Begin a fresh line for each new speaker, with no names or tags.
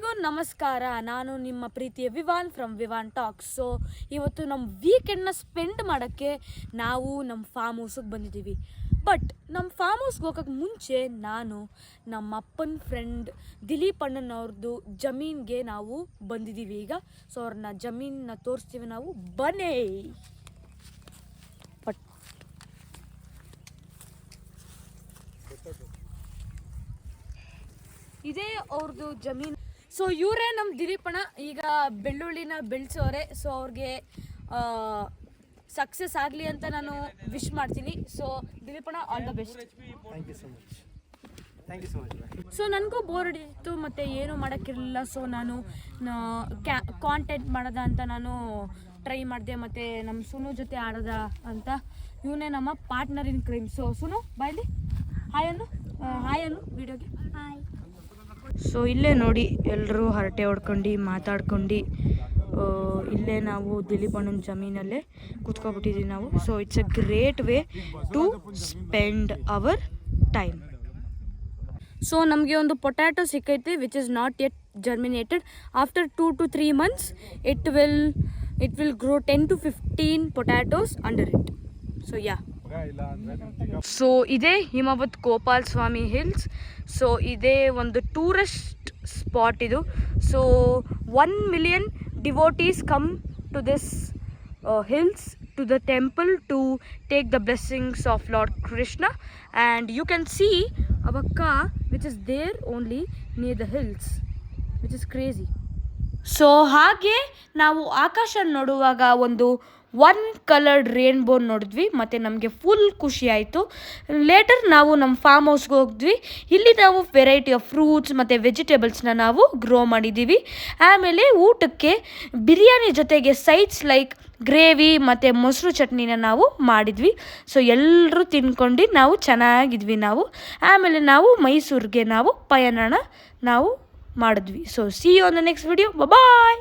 ಎಲ್ರಿಗೂ ನಮಸ್ಕಾರ. ನಾನು ನಿಮ್ಮ ಪ್ರೀತಿಯ Vivaan from Vivaan talks. So ಇವತ್ತು ನಮ್ಮ ವೀಕೆಂಡ್ನ ಸ್ಪೆಂಡ್ ಮಾಡೋಕ್ಕೆ ನಾವು ನಮ್ಮ ಫಾರ್ಮ್ ಹೌಸಿಗೆ ಬಂದಿದ್ದೀವಿ. ಬಟ್ ನಮ್ಮ ಫಾರ್ಮ್ ಹೌಸ್ಗೆ ಹೋಗೋಕ್ಕೆ ಮುಂಚೆ ನಾನು ನಮ್ಮ ಅಪ್ಪನ ಫ್ರೆಂಡ್ ದಿಲೀಪ್ ಅಣ್ಣನವ್ರದ್ದು ಜಮೀನಿಗೆ ನಾವು ಬಂದಿದ್ದೀವಿ ಈಗ. ಸೊ ಅವ್ರನ್ನ ಜಮೀನನ್ನ ತೋರಿಸ್ತೀವಿ ನಾವು, ಬನ್ನಿ. ಇದೇ ಅವ್ರದ್ದು ಜಮೀನು. ಸೊ ಇವರೇ ನಮ್ಮ ದಿಲೀಪಣ್ಣ. ಈಗ ಬೆಳ್ಳುಳ್ಳಿನ ಬೆಳೆಸೋರೆ. ಸೊ ಅವ್ರಿಗೆ ಸಕ್ಸಸ್ ಆಗಲಿ ಅಂತ ನಾನು ವಿಶ್ ಮಾಡ್ತೀನಿ. ಸೊ ದಿಲೀಪಣ್ಣ, ಆಲ್ ದ ಬೆಸ್ಟ್. ಸೊ ನನಗೂ ಬೋರ್ ಹಿಡಿಯಿತು ಮತ್ತು ಏನೂ ಮಾಡೋಕ್ಕಿರಲಿಲ್ಲ. ಸೊ ನಾನು ಕಾಂಟೆಂಟ್ ಮಾಡೋದ ಅಂತ ನಾನು ಟ್ರೈ ಮಾಡಿದೆ, ಮತ್ತು ನಮ್ಮ ಸುನು ಜೊತೆ ಆಡೋದ ಅಂತ. ಇವನೇ ನಮ್ಮ partner in crime. So Sunu ಬಾಯ್ಲಿ ಹಾಯ್ ಅನ್ನು ವಿಡಿಯೋಗೆ ಹಾಯ್. ಸೊ ಇಲ್ಲೇ ನೋಡಿ, ಎಲ್ಲರೂ ಹರಟೆ ಹೊಡ್ಕೊಂಡು ಮಾತಾಡ್ಕೊಂಡು ಇಲ್ಲೇ ನಾವು ದಿಲೀಪ್ ಅಣ್ಣನ ಜಮೀನಲ್ಲೇ ಕೂತ್ಕೊಬಿಟ್ಟಿದ್ದೀವಿ ನಾವು. So it's a great way to spend our time. So ನಮಗೆ ಒಂದು ಪೊಟ್ಯಾಟೊ ಸಿಕ್ಕೈತೆ which is not yet germinated. After 2 to 3 months it will grow 10 to 15 potatoes under it. So yeah. So ಇದೇ ಹಿಮವದ್ ಗೋಪಾಲ್ ಸ್ವಾಮಿ ಹಿಲ್ಸ್. ಸೊ ಇದೇ ಒಂದು tourist spot ಇದು. So 1 million devotees come to this hills, to the temple, to take the blessings of Lord Krishna. And you can see our car which is there only near the hills, which is crazy. So ಹಾಗೆ ನಾವು ಆಕಾಶ ನೋಡುವಾಗ ಒಂದು 1 colored rainbow ನೋಡಿದ್ವಿ, ಮತ್ತು ನಮಗೆ full ಖುಷಿ ಆಯಿತು. Litre ನಾವು ನಮ್ಮ ಫಾರ್ಮ್ ಹೌಸ್ಗೆ ಹೋಗಿದ್ವಿ. ಇಲ್ಲಿ ನಾವು ವೆರೈಟಿ ಆಫ್ ಫ್ರೂಟ್ಸ್ ಮತ್ತು ವೆಜಿಟೇಬಲ್ಸ್ನ ನಾವು ಗ್ರೋ ಮಾಡಿದ್ದೀವಿ. ಆಮೇಲೆ ಊಟಕ್ಕೆ ಬಿರಿಯಾನಿ ಜೊತೆಗೆ ಸೈಡ್ಸ್ ಲೈಕ್ ಗ್ರೇವಿ ಮತ್ತು ಮೊಸರು ಚಟ್ನಿನ ನಾವು ಮಾಡಿದ್ವಿ. ಸೊ ಎಲ್ಲರೂ ತಿನ್ಕೊಂಡು ನಾವು ಚೆನ್ನಾಗಿದ್ವಿ ನಾವು. ಆಮೇಲೆ ನಾವು ಮೈಸೂರಿಗೆ ನಾವು ಪಯಣ ನಾವು ಮಾಡಿದ್ವಿ. So see you on the next video. Bye.